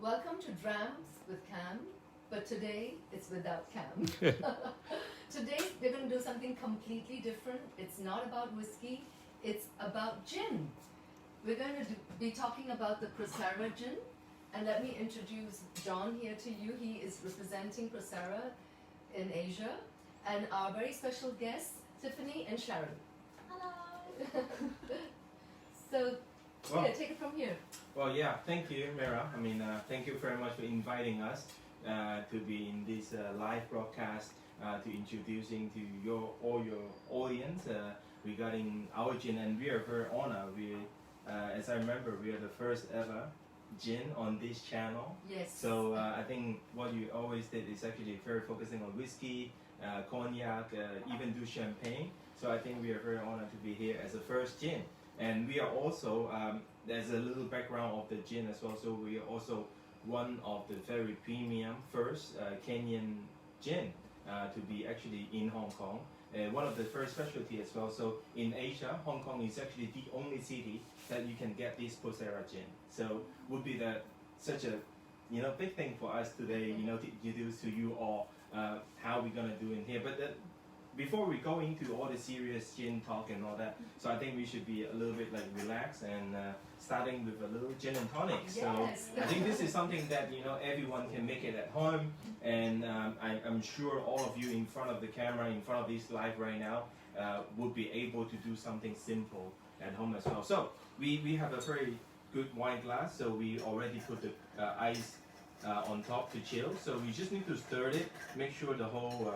Welcome to Drams with Cam, but today it's without Cam. Today we're going to do something completely different. It's not about whiskey, it's about gin. We're going to be talking about the Procera Gin, and let me introduce John here to you. He is representing Procera in Asia, and our very special guests, Tiffany and Sharon. Hello. So, Well, take it from here. well, yeah, thank you, Mira. Thank you very much for inviting us to be in this live broadcast to introducing to all your audience regarding our gin, and we are very honored. As I remember, we are the first ever gin on this channel. Yes. So I think what you always did is actually very focusing on whiskey, cognac, even do champagne. So I think we are very honored to be here as the first gin. And we are also, there's a little background of the gin as well, so we are also one of the very premium first Kenyan gin to be actually in Hong Kong. One of the first specialty as well, so in Asia, Hong Kong is actually the only city that you can get this Procera gin. So would be such a big thing for us today, to introduce to you all how we're gonna do in here. But before we go into all the serious gin talk and all that, so I think we should be a little bit like relaxed and starting with a little gin and tonic. Yes. So I think this is something that everyone can make it at home, and I'm sure all of you in front of the camera, in front of this live right now, would be able to do something simple at home as well. So we have a very good wine glass, so we already put the ice on top to chill. So we just need to stir it, make sure the whole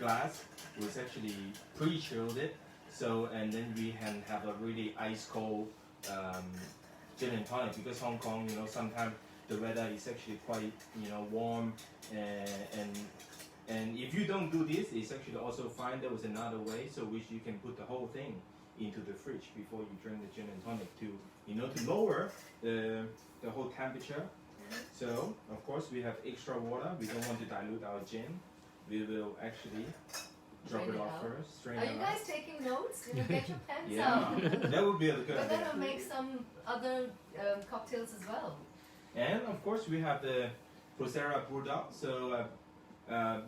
glass was actually pre-chilled it. So, and then we can have a really ice cold gin and tonic, because Hong Kong, sometimes the weather is actually quite warm, and if you don't do this, it's actually also fine. There was another way, so which you can put the whole thing into the fridge before you drink the gin and tonic to lower the whole temperature. So of course we have extra water. We don't want to dilute our gin. We will actually drop Drain it it off out. first. Strain Are it you out. guys taking notes? Get your pens Yeah, out. that would be a good We're idea. gonna make some other cocktails as well. And of course we have the Procera Blue Dot. So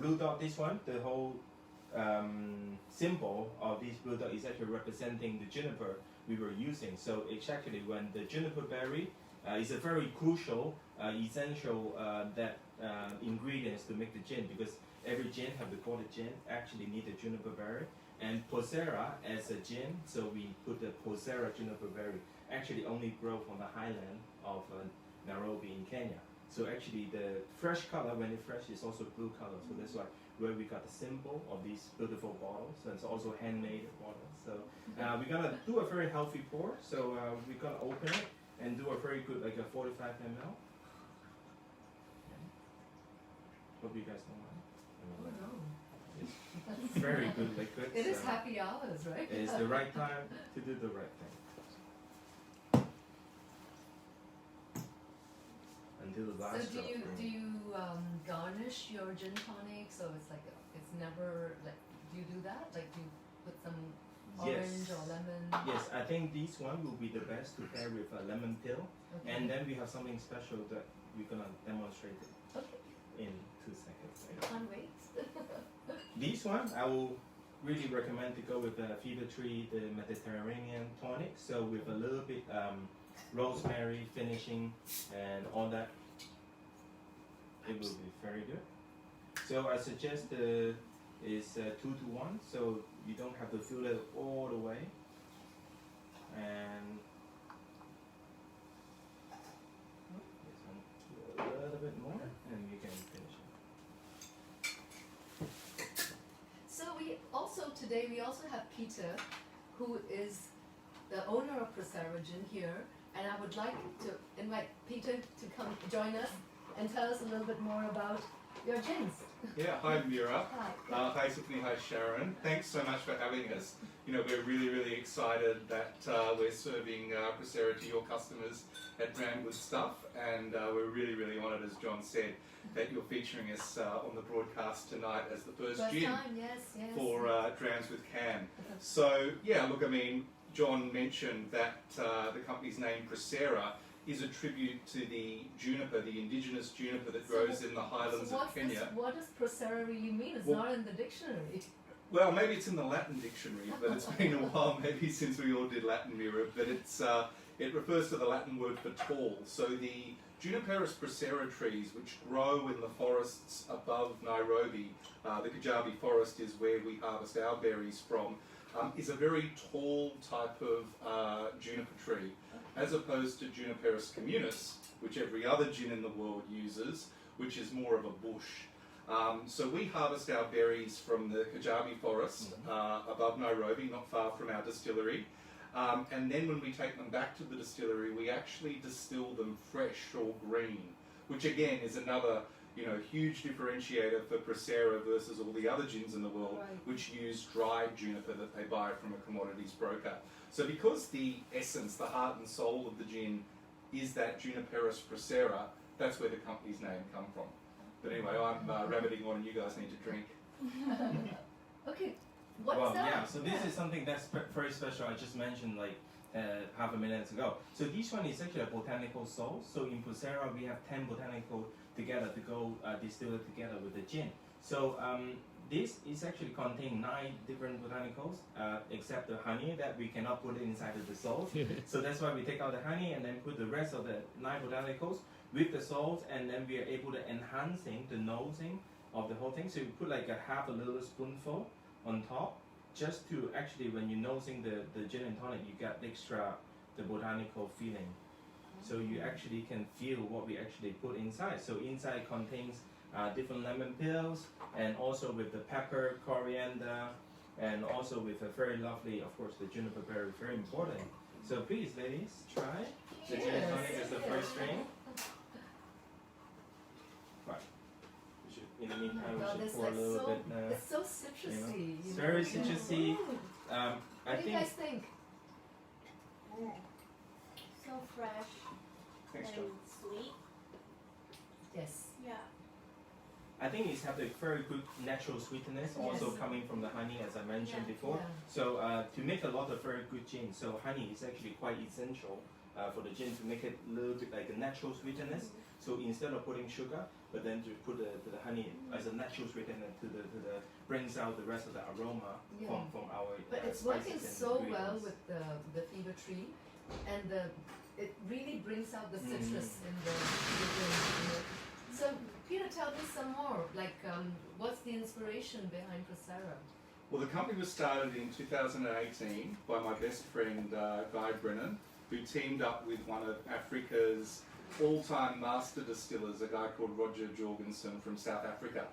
Blue Dot, this one, the whole symbol of this Blue Dot is actually representing the juniper we were using. So it's actually when the juniper berry is a very crucial, essential ingredients to make the gin, because every gin have the quality gin actually need the juniper berry. And Procera as a gin, so we put the Procera juniper berry actually only grow from the highland of Nairobi in Kenya. So actually the fresh color, when it's fresh, is also blue color. So that's why where we got the symbol of these beautiful bottles. So it's also handmade bottles. So we're gonna do a very healthy pour. So we're gonna open it and do a very good, like a 45 ml. Hope you guys don't mind. Oh no. It's very good liquid. It is so happy hours, right? it's the right time to do the right thing. Until the last So drop. do you garnish your gin tonic? So it's like it's never like, do you do that? Like, do you put some orange or lemon? Yes, I think this one will be the best to pair with a lemon pill. Okay. And then we have something special that we're gonna demonstrate it Okay. in 2 seconds. Can't wait. This one, I will really recommend to go with the Fever Tree, the Mediterranean tonic. So with a little bit rosemary finishing and all that, it will be very good. So I suggest is 2 to 1, so you don't have to fill it all the way. And this one, a little bit more, and you can finish it. So today we also have Peter, who is the owner of Procera Gin here, and I would like to invite Peter to come join us and tell us a little bit more about your gins. Yeah, hi Mira. Hi. Hi Tiffany, hi Sharon. Thanks so much for having us. We're really, really excited that we're serving Procera to your customers at Dram with stuff, and we're really, really honoured, as John said, that you're featuring us on the broadcast tonight as the first gin time, yes. for Drams with Cam. So, yeah, look, John mentioned that the company's name Procera is a tribute to the juniper, the indigenous juniper that grows in the highlands of Kenya. What does Procera really mean? It's Well, not in the dictionary. Well, maybe it's in the Latin dictionary, but it's been a while maybe since we all did Latin, Mira. But it refers to the Latin word for tall. So the Juniperus procera trees, which grow in the forests above Nairobi, the Kajabi forest is where we harvest our berries from, is a very tall type of juniper tree, as opposed to Juniperus communis, which every other gin in the world uses, which is more of a bush. So we harvest our berries from the Kajabi forest above Nairobi, not far from our distillery. And then when we take them back to the distillery, we actually distill them fresh or green, which again is another huge differentiator for Procera versus all the other gins in the world, Right. which use dried juniper that they buy from a commodities broker. So because the essence, the heart and soul of the gin is that Juniperus Procera, that's where the company's name come from. But anyway, I'm rabbiting on and you guys need to drink. Okay, what's Well, that? yeah, so this is something that's very special. I just mentioned like half a minute ago. So this one is actually a botanical salt. So in Procera, we have 10 botanical together to go distill it together with the gin. So this is actually contain 9 different botanicals, except the honey that we cannot put inside of the salt. So that's why we take out the honey and then put the rest of the 9 botanicals with the salt, and then we are able to enhancing the nosing of the whole thing. So you put like a half a little spoonful on top, just to actually when you're nosing the gin and tonic, you get extra the botanical feeling. So you actually can feel what we actually put inside. So inside contains different lemon peels, and also with the pepper, coriander, and also with a very lovely, of course, the juniper berry, very important. So please, ladies, try the gin and tonic as the first drink. Right. We should, in the meantime, God, we it's should pour a like little so, bit. it's so citrusy. It's very citrusy. Ooh. I What do you think. guys think? So fresh Thanks, and John. sweet. Yes. Yeah. I think it's have a very good natural sweetness, also Yes. coming from the honey, as I mentioned Yeah. before. Yeah. So to make a lot of very good gin, so honey is actually quite essential for the gin to make it a little bit like a natural sweetness. So instead of putting sugar, but then to put the honey as a natural sweetener to the brings out the rest of the aroma Yeah. from our But it's spices working and so well ingredients. with the fever tree, and it really brings out the citrus in the drink. So Peter, tell me some more. Like, what's the inspiration behind Procera? Well, the company was started in 2018 by my best friend Guy Brennan, who teamed up with one of Africa's all-time master distillers, a guy called Roger Jorgensen from South Africa.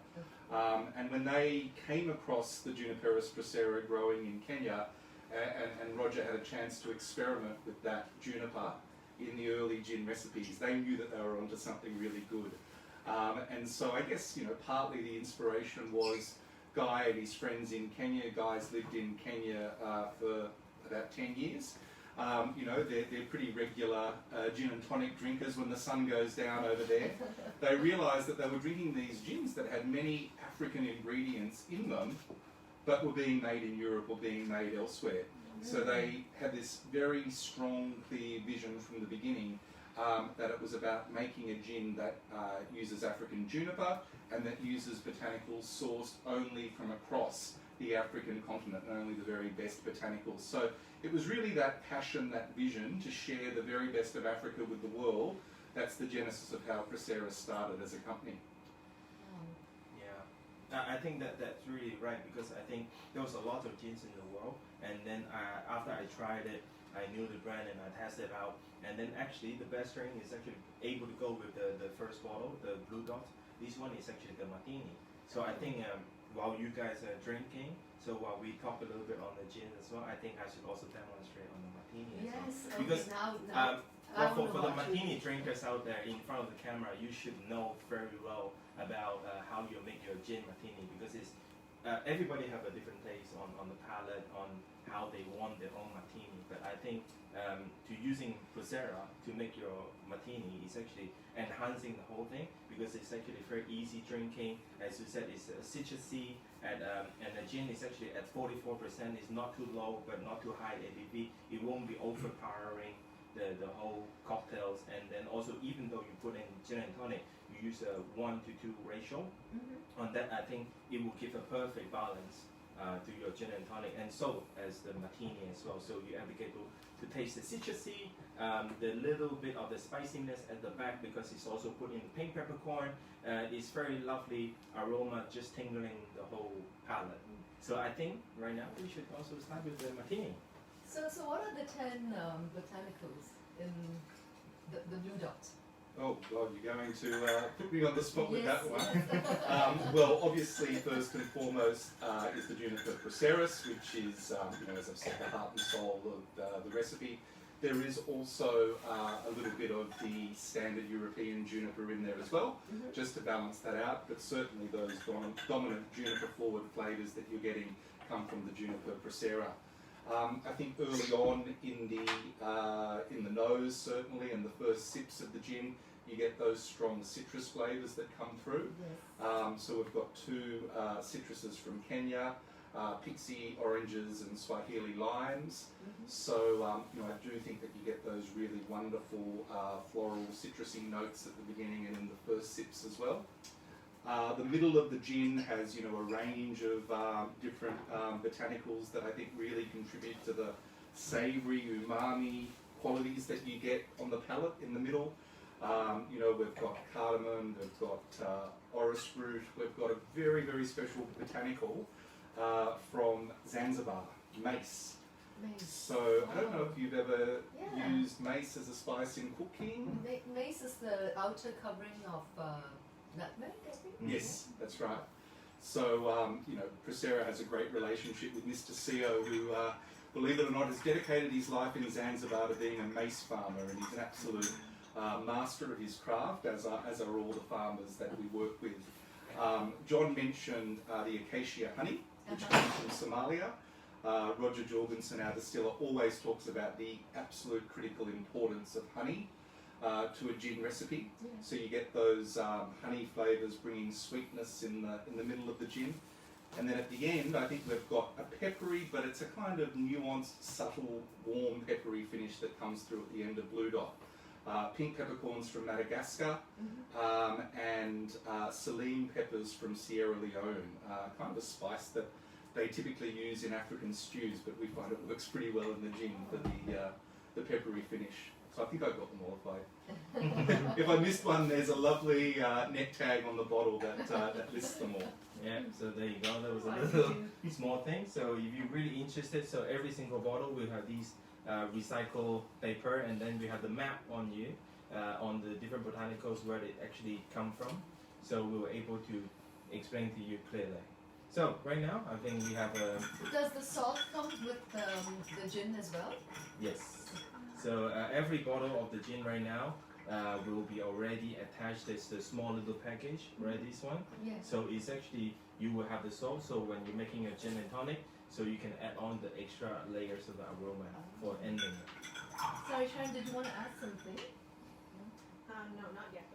And when they came across the Juniperus procera growing in Kenya, and Roger had a chance to experiment with that juniper in the early gin recipes, they knew that they were onto something really good. And so I guess, partly the inspiration was Guy and his friends in Kenya. Guy's lived in Kenya for about 10 years. They're pretty regular gin and tonic drinkers when the sun goes down over there. They realised that they were drinking these gins that had many African ingredients in them, but were being made in Europe or being made elsewhere. So they had this very strong, clear vision from the beginning that it was about making a gin that uses African juniper and that uses botanicals sourced only from across the African continent, and only the very best botanicals. So it was really that passion, that vision to share the very best of Africa with the world. That's the genesis of how Procera started as a company. Yeah, I think that's really right, because I think there was a lot of gins in the world, and then after I tried it, I knew the brand and I tested it out, and then actually the best strain is actually able to go with the first bottle, the Blue Dot. This one is actually the Martini. So I think while you guys are drinking, so while we talk a little bit on the gin as well, I think I should also demonstrate on the Martini as well. Yes. Okay. Because, now I for wanna the watch Martini drinkers out there in front of the camera, you should know very well about how you make your gin Martini, because it's everybody have a different taste on the palate, on how they want their own Martini. But I think to using Procera to make your Martini is actually enhancing the whole thing, because it's actually very easy drinking. As you said, it's citrusy, and the gin is actually at 44%. It's not too low, but not too high ABV. It won't be overpowering. the whole cocktails. And then also, even though you put in gin and tonic, you use a 1-to-2 ratio. On that, I think it will give a perfect balance to your gin and tonic, and so as the martini as well. So you be able to taste the citrusy, the little bit of the spiciness at the back, because it's also put in pink peppercorn. It's very lovely aroma, just tingling the whole palate. So I think right now we should also start with the martini. So what are the 10 botanicals in the Blue Dot? Oh God, you're going to put me on the spot with that one. Yes. Well, obviously, first and foremost is the juniper proceris, which is, as I've said, the heart and soul of the recipe. There is also a little bit of the standard European juniper in there as well, just to balance that out. But certainly those dominant juniper-forward flavours that you're getting come from the juniper procera. I think early on in the nose, certainly, and the first sips of the gin, you get those strong citrus flavours that come through. Yes. So we've got 2 citruses from Kenya, pixie oranges and Swahili limes. So I do think that you get those really wonderful floral citrusy notes at the beginning and in the first sips as well. The middle of the gin has, a range of different botanicals that I think really contribute to the savoury, umami qualities that you get on the palate in the middle. We've got cardamom, we've got orris root, we've got a very, very special botanical from Zanzibar, mace. So I don't know if you've ever used mace as a spice in cooking. Mace is the outer covering of nutmeg, I think? Yes, that's right. So, Procera has a great relationship with Mr. Seo, who, believe it or not, has dedicated his life in Zanzibar to being a mace farmer, and he's an absolute master of his craft, as are all the farmers that we work with. John mentioned the acacia honey, which comes from Somalia. Roger Jorgensen, our distiller, always talks about the absolute critical importance of honey to a gin recipe. So you get those honey flavours bringing sweetness in the middle of the gin. And then at the end, I think we've got a peppery, but it's a kind of nuanced, subtle, warm peppery finish that comes through at the end of Blue Dot. Pink peppercorns from Madagascar, and Saline peppers from Sierra Leone, kind of a spice that they typically use in African stews, but we find it works pretty well in the gin for the peppery finish. So I think I've got them all. If I missed one, there's a lovely net tag on the bottle that lists them all. Yeah, so there you go. That was a little small thing. So if you're really interested, so every single bottle will have these recycled paper, and then we have the map on you on the different botanicals where they actually come from. So we were able to explain to you clearly. So right now, I think we have a... Does the salt come with the gin as well? Yes. So every bottle of the gin right now will be already attached. There's the small little package, right? This one. Yes. So it's actually, you will have the salt. So when you're making a gin and tonic, so you can add on the extra layers of the aroma for ending it. Sorry, Sharon, did you want to add something? No, not yet.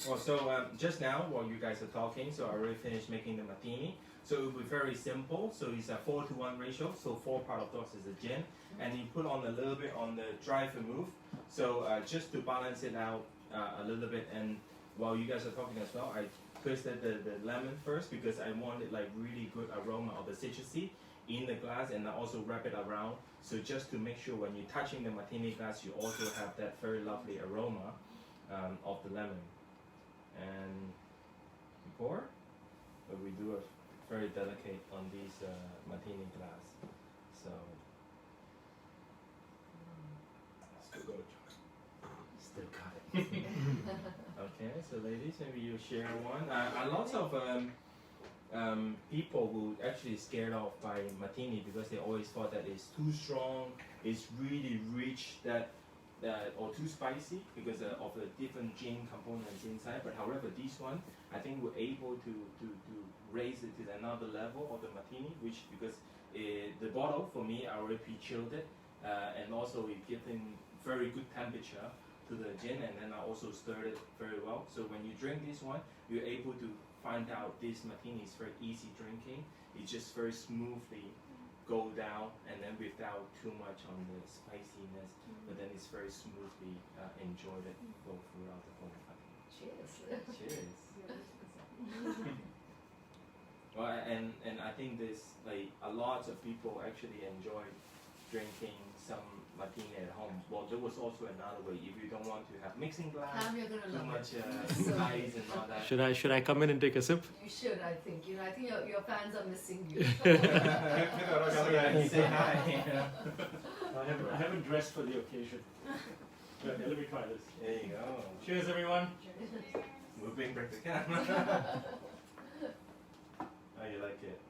Well, so just now, while you guys are talking, so I already finished making the martini. So it will be very simple. So it's a 4-to-1 ratio. So 4 part of those is the gin, and you put on a little bit on the dry vermouth. So just to balance it out a little bit. And while you guys are talking as well, I twisted the lemon first because I wanted like really good aroma of the citrusy in the glass, and I also wrap it around. So just to make sure when you're touching the martini glass, you also have that very lovely aroma of the lemon. And you pour, but we do a very delicate on these martini glass. So still got it. Okay, so ladies, maybe you share one. A lot of people who actually scared off by martini because they always thought that it's too strong, it's really rich, or too spicy because of the different gin components inside. But however, this one, I think we're able to raise it to another level of the martini, which because the bottle for me, I already pre-chilled it, and also it given very good temperature to the gin, and then I also stirred it very well. So when you drink this one, you're able to find out this martini is very easy drinking. It's just very smoothly go down, and then without too much on the spiciness, but then it's very smoothly enjoyed it go throughout the whole thing. Cheers. Cheers. Yeah, Well, and I think this, like, a lot of people actually enjoy drinking some martini at home. Well, there was also another way. If you don't want to have mixing glass, Cam, you're gonna too love much it. So ice and all that. Should I come in and take a sip? You should, I think. You know, I think your fans are missing you. Come here and say hi. I haven't dressed for the occasion. Okay, let me try this. There you go. Cheers, everyone. Moving back the camera. How you like it?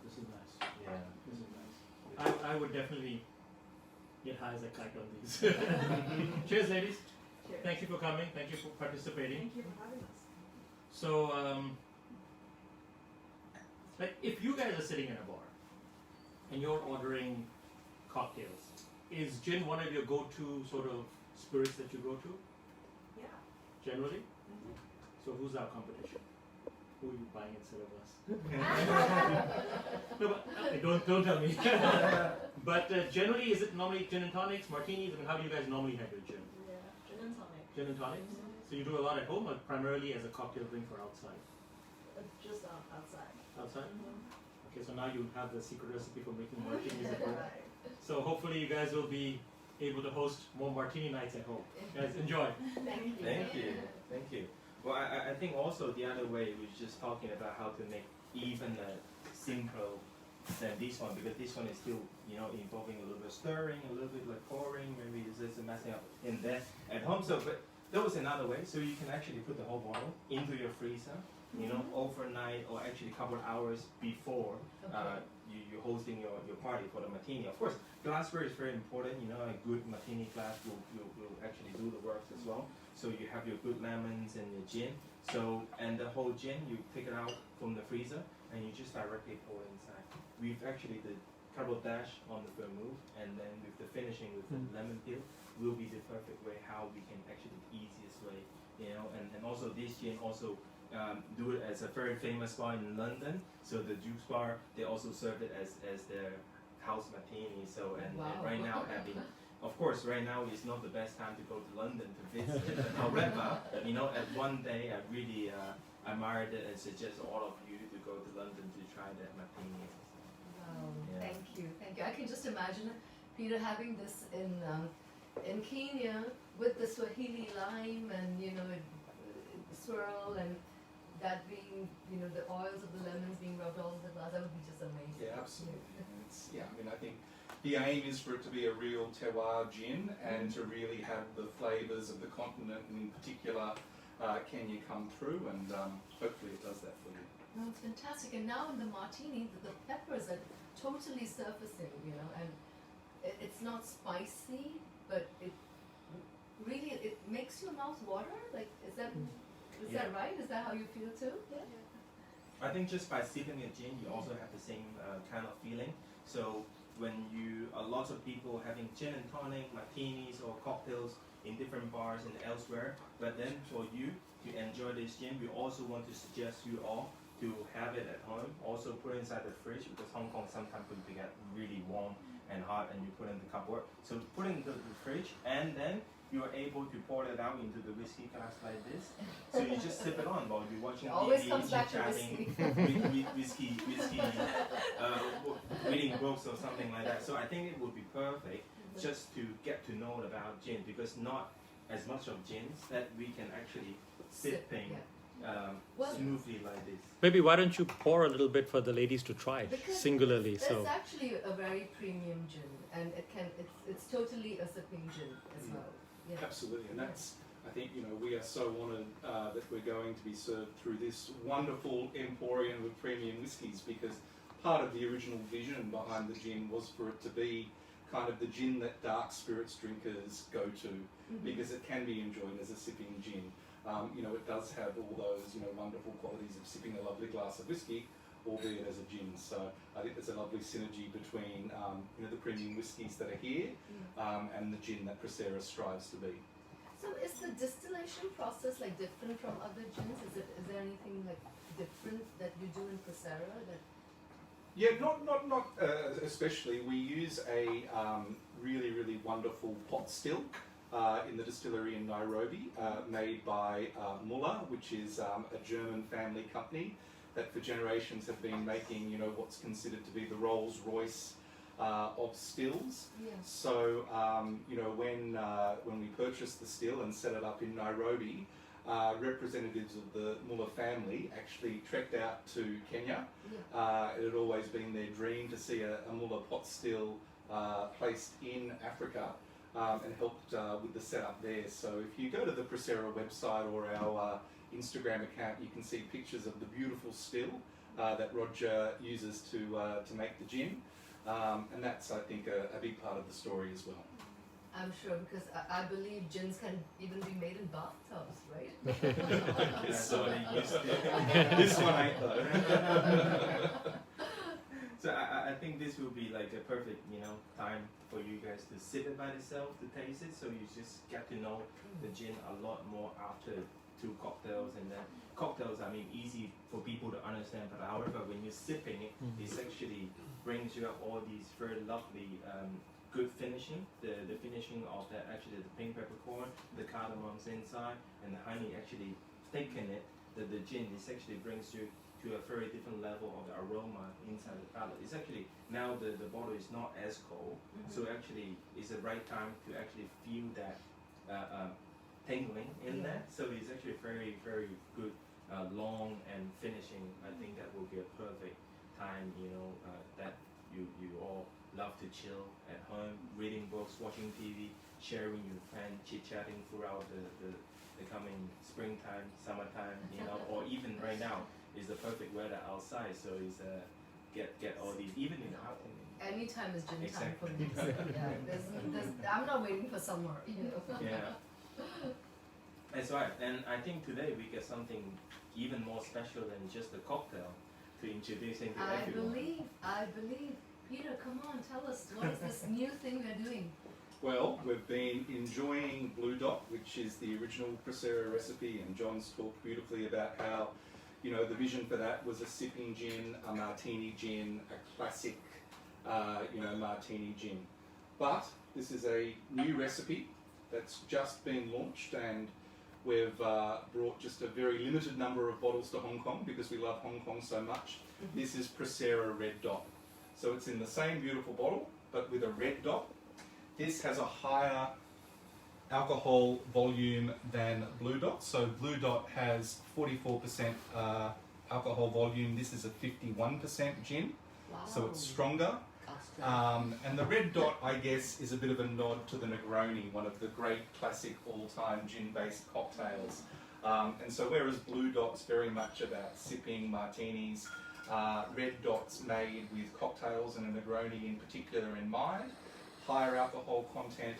This is nice. Yeah. This is nice. I would definitely get high as a kite on these. Cheers, ladies. Cheers. Thank you for coming. Thank you for participating. Thank you for having us. So, like, if you guys are sitting in a bar and you're ordering cocktails, is gin one of your go-to sort of spirits that you go to Yeah. generally? Mhm. So who's our competition? Who are you buying instead of us? No, but okay, don't tell me. But generally, is it normally gin and tonics, martinis? I mean, how do you guys normally have your gin? Yeah. Gin and tonic. Gin and tonics? So you do a lot at home, or primarily as a cocktail drink for outside? Just outside. Outside? Mhm. Okay, so now you have the secret recipe for making martinis at home. Right. So hopefully you guys will be able to host more martini nights at home. Guys, enjoy. Thank you. Thank you. Thank you. Well, I think also the other way was just talking about how to make even simple than this one, because this one is still, involving a little bit of stirring, a little bit like pouring, maybe it's just messing up in there at home. So, but there was another way. So you can actually put the whole bottle into your freezer, overnight, or actually a couple of hours before Okay. you're hosting your party for the martini. Of course, glassware is very important. A good martini glass will actually do the works as well. So you have your good lemons and your gin. So, and the whole gin, you take it out from the freezer and you just directly pour it inside. We've actually the couple dash on the vermouth, and then with the finishing with the lemon peel will be the perfect way how we can actually the easiest way, and also this gin also do it as a very famous bar in London. So the juice bar, they also serve it as their house martini. So and Wow. right now of course, right now is not the best time to go to London to visit. However, at one day I really admired it and suggest all of you to go to London to try that martini. Wow, Yeah. thank you. I can just imagine Peter having this in Kenya with the Swahili lime and swirl, and that being the oils of the lemons being rubbed all over the glass. That would be just amazing. Yeah, absolutely. I think the aim is for it to be a real terroir gin and to really have the flavours of the continent, and in particular Kenya, come through, and hopefully it does that for you. No, it's fantastic. And now in the martini, the peppers are totally surfacing, and it's not spicy, but it really makes your mouth water. Like, is that right? Is that how you feel too? Yeah. I think just by sipping a gin, you also have the same kind of feeling. So when a lot of people having gin and tonic, martinis or cocktails in different bars and elsewhere, but then for you to enjoy this gin, we also want to suggest you all to have it at home. Also put it inside the fridge, because Hong Kong sometimes could get really warm and hot, and you put it in the cupboard. So put it into the fridge, and then you are able to pour it out into the whiskey glass like this. So you just sip it on while you're watching It always TV, comes back to chit-chatting, whiskey, reading books or something like that. So I think it would be perfect just to get to know about gin, because not as much of gins that we can actually sipping Well, smoothly like this. Maybe why don't you pour a little bit for the ladies to try Because singularly? It's So actually a very premium gin, and it's totally a sipping gin as well. Yeah. Absolutely, and that's, I think, we are so honoured that we're going to be served through this wonderful emporium of premium whiskies, because part of the original vision behind the gin was for it to be kind of the gin that dark spirits drinkers go to, because it can be enjoyed as a sipping gin. It does have all those, wonderful qualities of sipping a lovely glass of whiskey, albeit as a gin. So I think there's a lovely synergy between, the premium whiskies that are here and the gin that Procera strives to be. So is the distillation process different from other gins? Is there anything different that you do in Procera that Yeah, not especially. We use a really wonderful pot still in the distillery in Nairobi, made by Muller, which is a German family company that for generations have been making, you know, what's considered to be the Rolls Royce of stills. Yeah. So, you know, when we purchased the still and set it up in Nairobi, representatives of the Muller family actually trekked out to Kenya. Yeah. It had always been their dream to see a Muller pot still placed in Africa, and helped with the setup there. So if you go to the Procera website or our Instagram account, you can see pictures of the beautiful still that Roger uses to make the gin. And that's, I think, a big part of the story as well. I'm sure, because I believe gins can even be made in bathtubs, right? That's what I used to. This one ain't though. So I think this will be like a perfect, you know, time for you guys to sip it by yourself, to taste it, so you just get to know the gin a lot more after 2 cocktails. And then cocktails, I mean, easy for people to understand, but however, when you're sipping it, it actually brings you up all these very lovely good finishing. The finishing of that, actually the pink peppercorn, the cardamon's inside, and the honey actually thicken it. The gin, this actually brings you to a very different level of the aroma inside the palate. It's actually, now the bottle is not as cold, so actually it's the right time to actually feel that tingling in there. So it's actually very good, long and finishing. I think that will be a perfect time, you know, that you all love to chill at home, reading books, watching TV, sharing with friends, chit-chatting throughout the coming springtime, summertime, you know, or even right now is the perfect weather outside, so it's get all these, even in the afternoon. Anytime is gin time for Exactly. me. So, yeah, I'm not waiting for summer, you know. Yeah. That's right, and I think today we get something even more special than just a cocktail to introducing to everyone. I believe. Peter, come on, tell us, what is this new thing we're doing? Well, we've been enjoying Blue Dot, which is the original Procera recipe, and John's talked beautifully about how, you know, the vision for that was a sipping gin, a martini gin, a classic, you know, martini gin. But this is a new recipe that's just been launched, and we've brought just a very limited number of bottles to Hong Kong because we love Hong Kong so much. This is Procera Red Dot. So it's in the same beautiful bottle, but with a red dot. This has a higher alcohol volume than Blue Dot. So Blue Dot has 44% alcohol volume. This is a 51% gin, Wow. so it's stronger. And the Red Dot, I guess, is a bit of a nod to the Negroni, one of the great classic all-time gin-based cocktails. And so whereas Blue Dot's very much about sipping martinis, Red Dot's made with cocktails and a Negroni in particular in mind, higher alcohol content,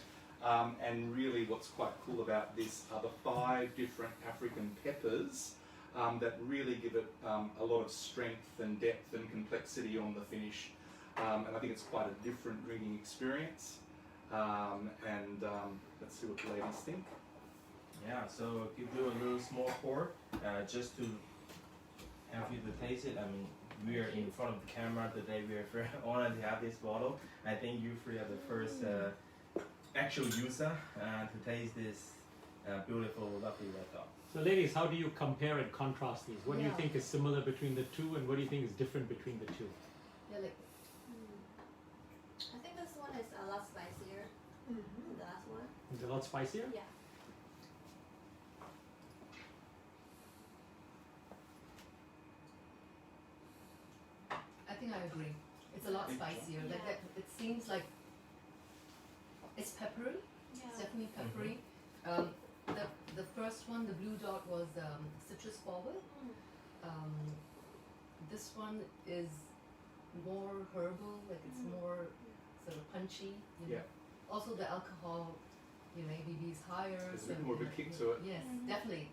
and really what's quite cool about this are the 5 different African peppers that really give it a lot of strength and depth and complexity on the finish. And I think it's quite a different drinking experience. Let's see what the ladies think. Yeah, so if you do a little small pour, just to have you to taste it. I mean, we are in front of the camera today. We are very honored to have this bottle. I think you three are the first actual user to taste this beautiful, lovely Red Dot. So ladies, how do you compare and contrast these? What do you Yeah. think is similar between the two, and what do you think is different between the two? Yeah, like, I think this one is a lot spicier than the last one. Is it a lot spicier? Yeah. I think I agree. It's a lot spicier. Like that, it seems like it's peppery. It's definitely peppery. The first one, the Blue Dot, was citrus forward. This one is more herbal, like it's more sort of punchy. You know. Also, the alcohol, you know, ABV is higher. There's a bit more of a kick to it. Yes, definitely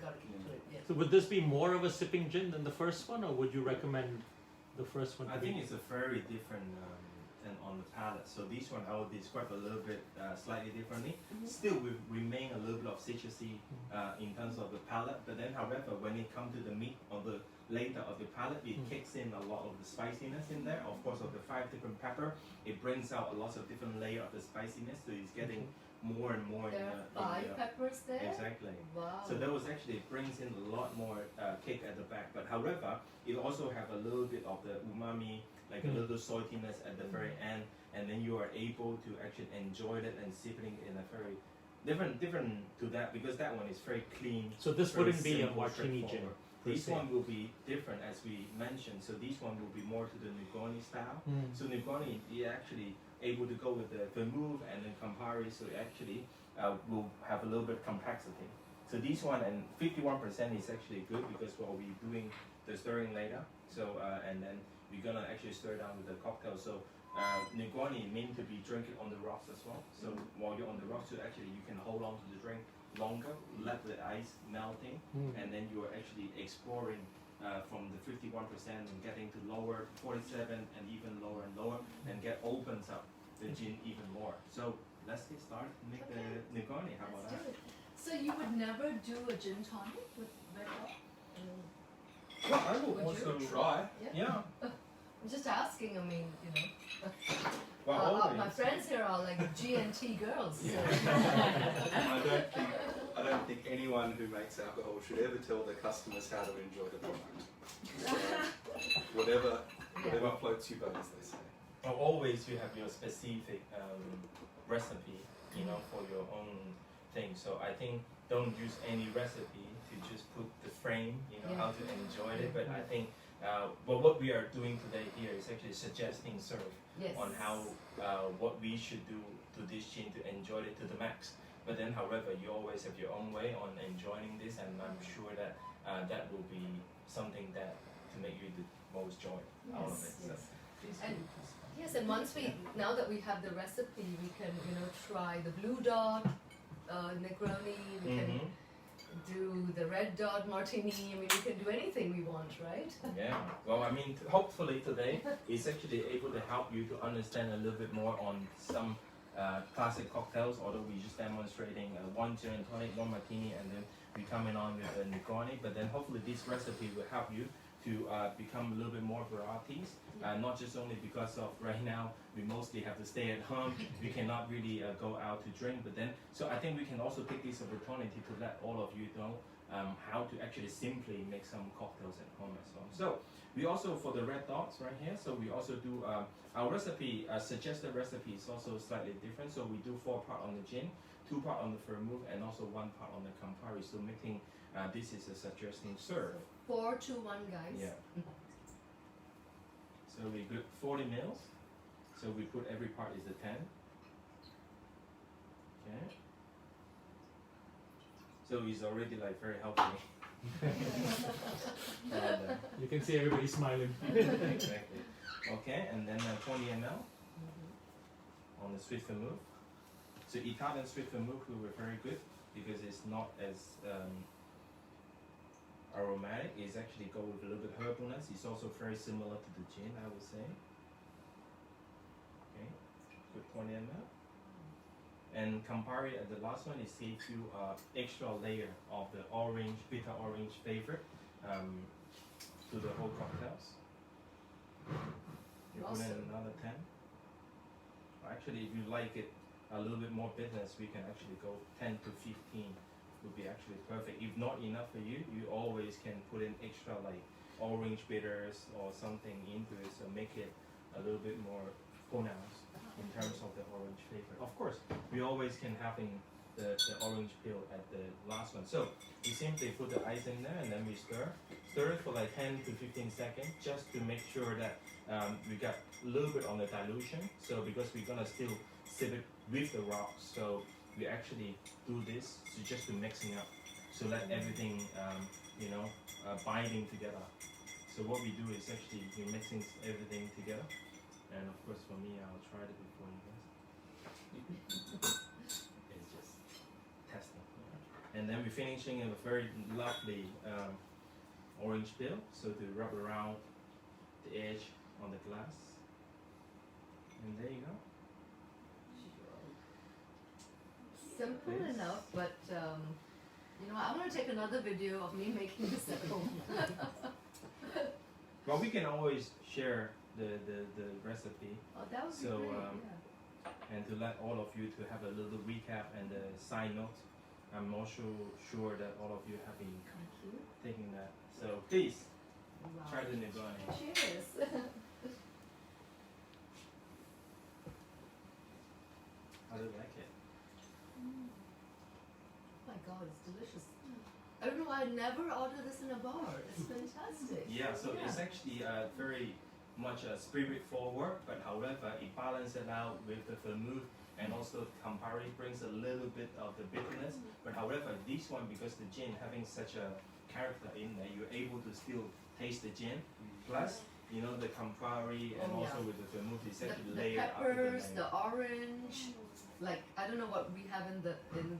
got a kick to it. Yes. So would this be more of a sipping gin than the first one, or would you recommend the first one? I think it's a very different than on the palate. So this one I would describe a little bit slightly differently. Still, we remain a little bit of citrusy in terms of the palate. But then, however, when it comes to the meat or later of the palate, it kicks in a lot of the spiciness in there. Of course, of the 5 different pepper, it brings out a lot of different layer of the spiciness, so it's getting more and more There are 5 peppers there? Exactly. Wow. So that was actually brings in a lot more kick at the back. But however, it also have a little bit of the umami, like a little saltiness at the very end, and then you are able to actually enjoy it and sip it in a very different to that, because that one is very clean. So this very wouldn't be a simple, martini gin. straightforward. per This se. one will be different as we mentioned. So this one will be more to the Negroni style. So Negroni, you actually able to go with the vermouth and then Campari, so it actually will have a little bit of complexity. So this one and 51% is actually good because we'll be doing the stirring later. So and then we're gonna actually stir down with the cocktail. So Negroni meant to be drinking on the rocks as well. So while you're on the rocks, so actually you can hold on to the drink longer, let the ice melting, and then you are actually exploring from the 51% and getting to lower 47 and even lower, and opens up the gin even more. So let's get started and make the Negroni. How about Let's that? do it. So you would never do a gin tonic with Red Dot? Well, I will Would you? also Try. Yeah. I'm just asking, I mean, you know. Well, my always. friends here are like G&T girls. So. I don't think anyone who makes alcohol should ever tell their customers how to enjoy the product. So whatever floats your boat, as they say. Well, always you have your specific recipe, you know, for your own thing. So I think don't use any recipe to just put the frame, you know, how to enjoy it. But I think, but what we are doing today here is actually suggesting serve on how what we should do to this gin to enjoy it to the max. But then, however, you always have your own way on enjoying this, and I'm sure that that will be something that to make you the most joy out of it. So, please And do. yes, and once now that we have the recipe, we can, you know, try the blue dot Negroni, we can do the red dot Martini, I mean, we can do anything we want, right? Yeah, well, I mean, hopefully today is actually able to help you to understand a little bit more on some classic cocktails, although we're just demonstrating one gin and tonic, one martini, and then we coming on with the Negroni. But then hopefully this recipe will help you to become a little bit more varieties, not just only because of right now we mostly have to stay at home, we cannot really go out to drink, but then, so I think we can also take this opportunity to let all of you know how to actually simply make some cocktails at home as well. So we also, for the red dots right here, so we also do, our recipe, suggested recipe is also slightly different. So we do 4 part on the gin, 2 part on the vermouth, and also 1 part on the Campari. So making, this is a suggesting serve. 4, 2, 1, guys. Yeah. So we put 40 mils. So we put every part is a 10. Okay. So it's already like very healthy. And, You can see everybody smiling. exactly. Okay, and then 20 ml on the sweet vermouth. So Italian sweet vermouth will be very good because it's not as aromatic. It's actually go with a little bit herbalness. It's also very similar to the gin, I would say. Okay, put 20 ml. And Campari at the last one is gives you extra layer of the orange, bitter orange flavor to the whole cocktails. You put in Awesome. another 10. Actually, if you like it a little bit more bitterness, we can actually go 10 to 15 would be actually perfect. If not enough for you, you always can put in extra like orange bitters or something into it, so make it a little bit more pronounced in terms of the orange flavor. Of course, we always can having the orange peel at the last one. So we simply put the ice in there and then we stir it for like 10 to 15 seconds just to make sure that we got a little bit on the dilution. So because we're gonna still sip it with the rocks, so we actually do this just to mixing up. So let everything, you know, binding together. So what we do is actually we're mixing everything together. And of course for me, I'll try it before you guys. It's just testing. Yeah. And then we're finishing in a very lovely orange peel. So to rub around the edge on the glass. And there you go. Simple Yes. enough, but you know, I want to take another video of me making this at home. Well, we can always share the recipe, Oh, that would be So, great. and to let all of you to have a little recap and a side note. I'm also sure that all of you have been Thank you. taking that. So please Wow. try the Negroni. Cheers. How do you like it? Oh my God, it's delicious. I don't know why I never order this in a bar. It's fantastic. Yeah, so it's actually very much spirit forward, but however it balances it out with the vermouth, and also Campari brings a little bit of the bitterness. But however, this one, because the gin having such a character in there, you're able to still taste the gin. Plus, you know, the Campari and Oh, also yeah. with the vermouth is The actually layered up peppers, with the orange, like I don't know what we have in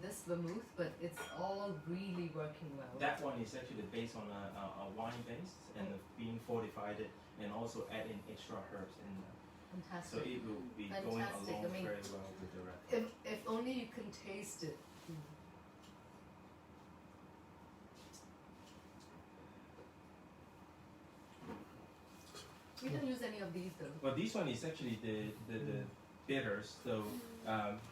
this vermouth, but it's all really working well. That one is actually based on a wine base and being fortified it, and also adding extra herbs in there. Fantastic. So it will be going Fantastic. along I mean, very well with the red. If only you can taste it. We don't use any of these though. But this one is actually the bitters. So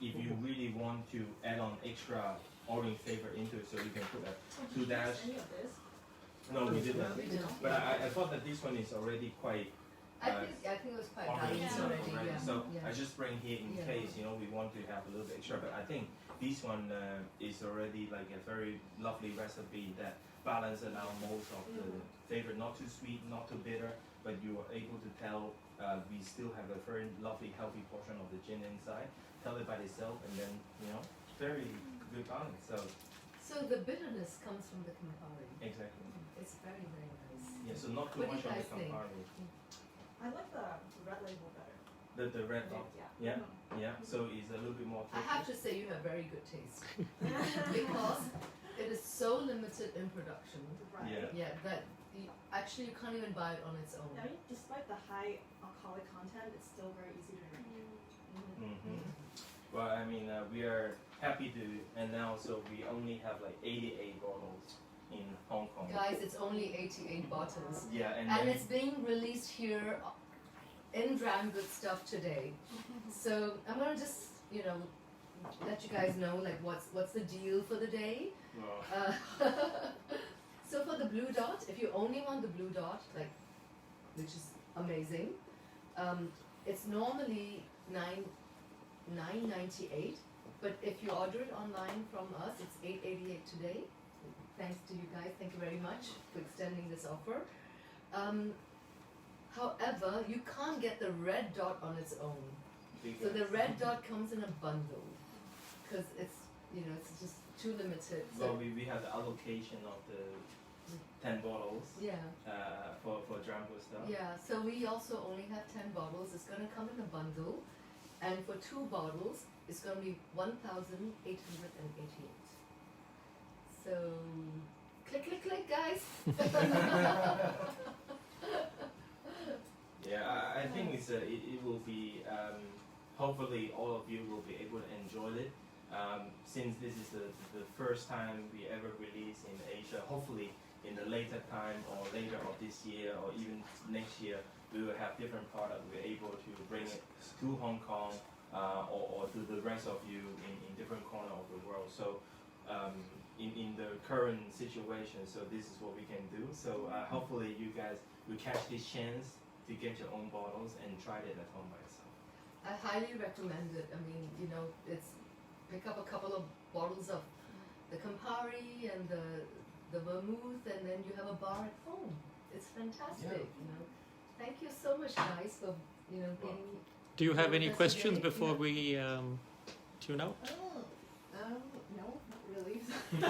if you really want to add on extra orange flavor into it, so you can put a Did two you dash. use any of this? No, we didn't. We didn't. But I thought that this one is already quite I think it was quite orange nice Yeah. already. already. Yeah. So yeah. I just bring here in Yeah. case, you know, we want to have a little bit extra. But I think this one is already like a very lovely recipe that balances out most of the flavor, not too sweet, not too bitter, but you are able to tell we still have a very lovely, healthy portion of the gin inside. Tell it by itself, and then, you know, very good balance. So the bitterness comes from the Campari. Exactly. It's very nice. Yeah, so not too What do much you on the guys think? Campari. I like the red label better. The red dot. Yeah. Yeah, so it's a little bit more I tasty. have to say you have very good taste because it is so limited in production. Right. Yeah. Yeah, that actually you can't even buy it on its own. I mean, despite the high alcoholic content, it's still very easy to drink. Mm-hmm. Well, I mean, we are happy to announce, so we only have like 88 bottles in Hong Kong. Guys, it's only 88 bottles. Yeah, and And then, it's being released here in Dram Good Stuff today. So I'm gonna just, you know, let you guys know like what's the deal for the day. So for the blue dot, if you only want the blue dot, like, which is amazing, it's normally $9.98, but if you order it online from us, it's $8.88 today. Thanks to you guys, thank you very much for extending this offer. However, you can't get the red dot on its own. So the red dot comes in a bundle, because it's, you know, it's just too limited. well, So we have the allocation of the 10 bottles yeah. for Drambo stuff. Yeah, so we also only have 10 bottles. It's going to come in a bundle, and for 2 bottles, it's going to be 1,888. So, click, click, click, guys. Yeah, I think it will be, hopefully all of you will be able to enjoy it. Since this is the first time we ever release in Asia, hopefully in the later time or later of this year or even next year, we will have different products. We're able to bring it to Hong Kong or to the rest of you in different corner of the world. So in the current situation, so this is what we can do. So hopefully you guys will catch this chance to get your own bottles and try it at home by yourself. I highly recommend it. I mean, you know, it's pick up a couple of bottles of the Campari and the vermouth, and then you have a bar at home. It's fantastic, Yeah. you know. Thank you so much, guys, for, you know, being. Do you have any That's questions great. before we tune out? No, not really. Do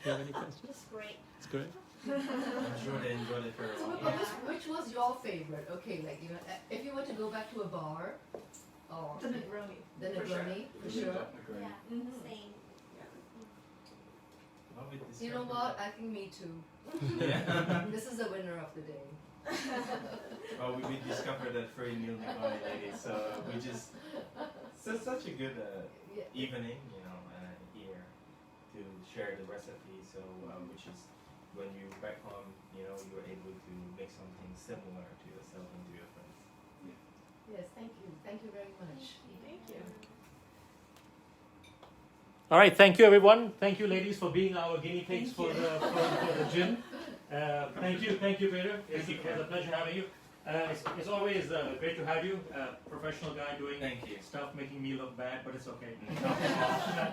you have any questions? Just great. It's good. I'm sure they enjoyed it very So, well. but which was your favorite? Okay, like, you know, if you were to go back to a bar, or The Negroni. the for sure. Negroni, for Really sure. got Negroni. Yeah, Mhm. same. Love it, this You know kind what? I think me too. of- Yeah. This is the winner of the day. Well, we discovered that very new Negroni lady, so we just such a good Yeah. evening, you know, here to share the recipe. So which is when you back home, you know, you are able to make something similar to yourself and to your friends. Yes, thank you. Thank you very much. Thank you. All right, thank you everyone. Thank you ladies for being our guinea pigs for the gin. Thank you, Peter. It's a pleasure having you. It's always great to have you. Professional guy doing Thank you. stuff, making me look bad, but it's okay.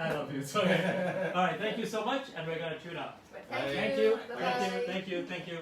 I love you. So, all right, thank you so much, and we're gonna tune out. Thank Thank you. you. Bye-bye. Thank you.